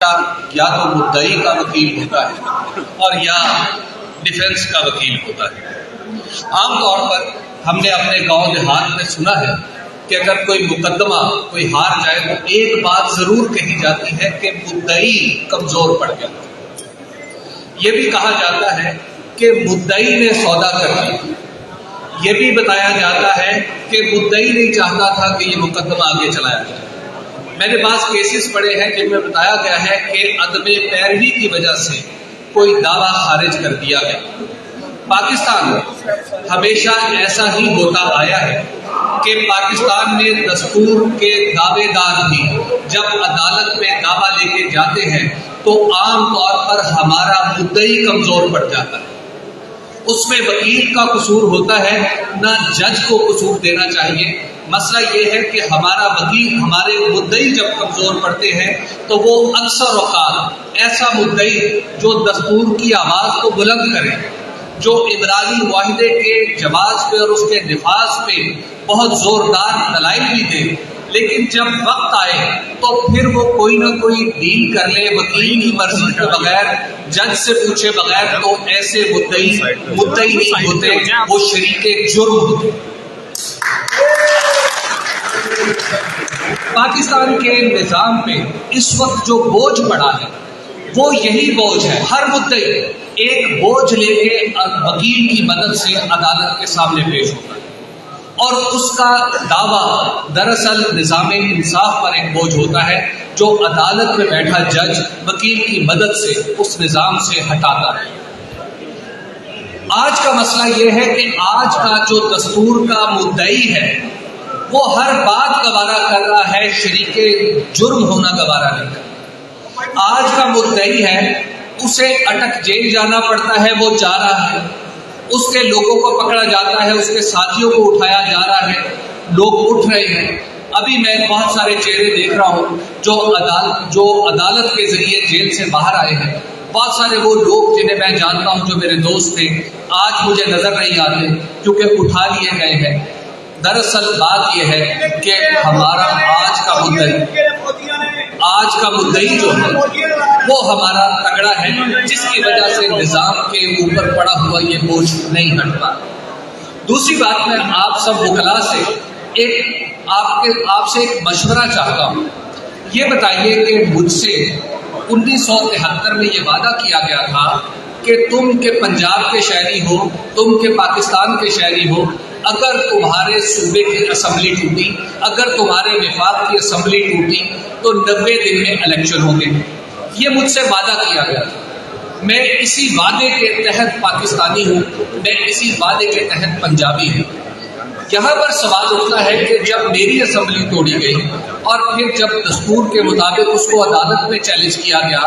بیٹا یا تو مدعی کا وکیل ہوتا ہے اور یا ڈیفنس کا وکیل ہوتا ہے۔ عام طور پر ہم نے اپنے گاؤں دیہات میں سنا ہے کہ اگر کوئی مقدمہ کوئی ہار جائے تو ایک بات ضرور کہی جاتی ہے کہ مدعی کمزور پڑ گیا۔ یہ بھی کہا جاتا ہے کہ مدعی نے سودا کر دیا۔ یہ بھی بتایا جاتا ہے کہ مدعی نہیں چاہتا تھا کہ یہ مقدمہ آگے چلایا جائے۔ میں نے بعض کیسز پڑھے ہیں جن میں بتایا گیا ہے کہ عدم پیروی کی وجہ سے کوئی دعویٰ خارج کر دیا گیا۔ پاکستان میں ہمیشہ ایسا ہی ہوتا آیا ہے کہ پاکستان میں دستور کے دعوے دار بھی جب عدالت میں دعویٰ لے کے جاتے ہیں تو عام طور پر ہمارا مدعی کمزور پڑ جاتا ہے۔ اس میں وکیل کا قصور ہوتا ہے، نہ جج کو قصور دینا چاہیے۔ مسئلہ یہ ہے کہ ہمارا وکیل، ہمارے مدعی جب کمزور پڑتے ہیں تو وہ اکثر اوقات ایسا مدعی جو دستور کی آواز کو بلند کرے، جو عمرانی معاہدے کے جواز پہ اور اس کے نفاذ پہ بہت زوردار دلائل بھی دے، لیکن جب وقت آئے تو پھر وہ کوئی نہ کوئی ڈیل کر لے وکیل کی مرضی کے بغیر، جج سے پوچھے بغیر، تو ایسے مدعی نہیں ہوتے، وہ شریک جرم ہوتے۔ پاکستان کے نظام پہ اس وقت جو بوجھ پڑا ہے وہ یہی بوجھ ہے۔ ہر مدعی ایک بوجھ لے کے وکیل کی مدد سے عدالت کے سامنے پیش ہوتا ہے، اور اس کا دعویٰ دراصل نظام انصاف پر ایک بوجھ ہوتا ہے جو عدالت میں بیٹھا جج وکیل کی مدد سے اس نظام سے ہٹاتا ہے۔ آج کا مسئلہ یہ ہے کہ آج کا جو دستور کا مدعی ہے وہ ہر بات گوارا کر رہا ہے، شریک جرم ہونا گوارا نہیں کرتا۔ آج کا مدعی ہے، اسے اٹک جیل جانا پڑتا ہے، وہ جا رہا ہے، اس کے لوگوں کو پکڑا جاتا ہے، اس کے ساتھیوں کو اٹھایا جا رہا ہے، لوگ اٹھ رہے ہیں۔ ابھی میں بہت سارے چہرے دیکھ رہا ہوں جو عدالت کے ذریعے جیل سے باہر آئے ہیں۔ بہت سارے وہ لوگ جنہیں میں جانتا ہوں جو میرے دوست تھے، آج مجھے نظر نہیں آتے کیونکہ اٹھا لیے گئے ہیں۔ دراصل بات یہ ہے کہ ہمارا آج کا مدعی جو ہے وہ ہمارا تگڑا ہے، جس کی وجہ سے نظام کے اوپر پڑا ہوا یہ بوجھ نہیں ہٹتا۔ دوسری بات، میں آپ سب وکلاء سے آپ سے ایک مشورہ چاہتا ہوں۔ یہ بتائیے کہ مجھ سے 1973 میں یہ وعدہ کیا گیا تھا کہ تم کے پنجاب کے شہری ہو، تم کے پاکستان کے شہری ہو، اگر تمہارے صوبے کی اسمبلی ٹوٹی، اگر تمہارے وفاق کی اسمبلی ٹوٹی تو 90 دن میں الیکشن ہوں گے۔ یہ مجھ سے وعدہ کیا گیا تھا۔ میں اسی وعدے کے تحت پاکستانی ہوں، میں اسی وعدے کے تحت پنجابی ہوں۔ یہاں پر سوال اٹھتا ہے کہ جب میری اسمبلی توڑی گئی اور پھر جب دستور کے مطابق اس کو عدالت میں چیلنج کیا گیا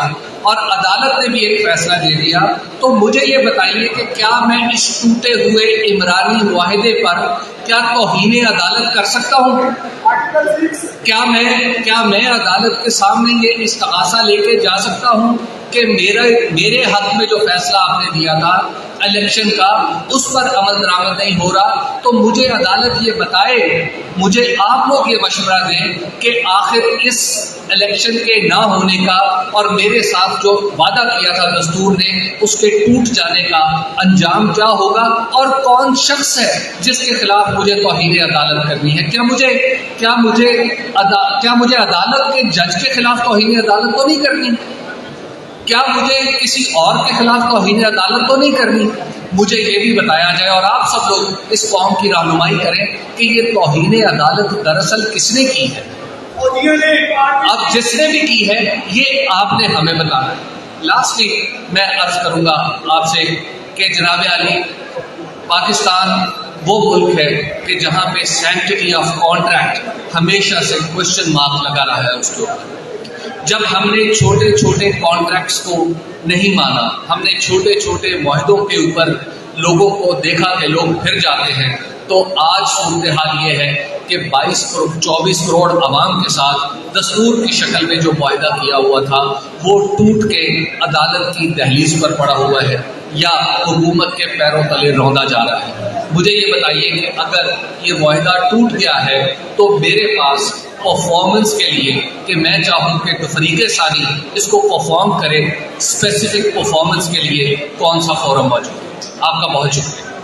اور عدالت نے بھی ایک فیصلہ دے دیا، تو مجھے یہ بتائیے کہ کیا میں اس ٹوٹے ہوئے عمرانی معاہدے پر کیا توہین عدالت کر سکتا ہوں؟ کیا میں عدالت کے سامنے یہ استغاثہ لے کے جا سکتا ہوں کہ میرے حق میں جو فیصلہ آپ نے دیا تھا الیکشن کا، اس پر عمل درآمد نہیں ہو رہا؟ تو مجھے عدالت یہ بتائے، مجھے آپ لوگ یہ مشورہ دیں کہ آخر اس الیکشن کے نہ ہونے کا اور میرے ساتھ جو وعدہ کیا تھا دستور نے اس کے ٹوٹ جانے کا انجام کیا ہوگا، اور کون شخص ہے جس کے خلاف مجھے توہین عدالت کرنی ہے؟ کیا مجھے عدالت کے جج کے خلاف توہین عدالت تو نہیں کرنی؟ کیا مجھے کسی اور کے خلاف توہین عدالت تو نہیں کرنی؟ مجھے یہ بھی بتایا جائے اور آپ سب لوگ اس قوم کی رہنمائی کریں کہ یہ توہین عدالت دراصل کس نے کی ہے۔ اب جس نے بھی کی ہے یہ آپ نے ہمیں بتانا ہے۔ لاسٹلی میں عرض کروں گا آپ سے کہ جناب علی، پاکستان وہ ملک ہے کہ جہاں پہ سینکٹیٹی آف کانٹریکٹ ہمیشہ سے کوشچن مارک لگا رہا ہے اس کے اوپر۔ جب ہم نے چھوٹے چھوٹے کانٹریکٹس کو نہیں مانا، ہم نے چھوٹے چھوٹے معاہدوں کے اوپر لوگوں کو دیکھا کہ لوگ پھر جاتے ہیں، تو آج صورتحال یہ ہے کہ 24 کروڑ عوام کے ساتھ دستور کی شکل میں جو معاہدہ کیا ہوا تھا وہ ٹوٹ کے عدالت کی دہلیز پر پڑا ہوا ہے یا حکومت کے پیروں تلے روندا جا رہا ہے۔ مجھے یہ بتائیے کہ اگر یہ معاہدہ ٹوٹ گیا ہے تو میرے پاس پرفارمنس کے لیے کہ میں چاہوں کہ تفریق ثانی اس کو پرفارم کرے، اسپیسیفک پرفارمنس کے لیے کون سا فورم موجود ہے؟ آپ کا بہت شکریہ.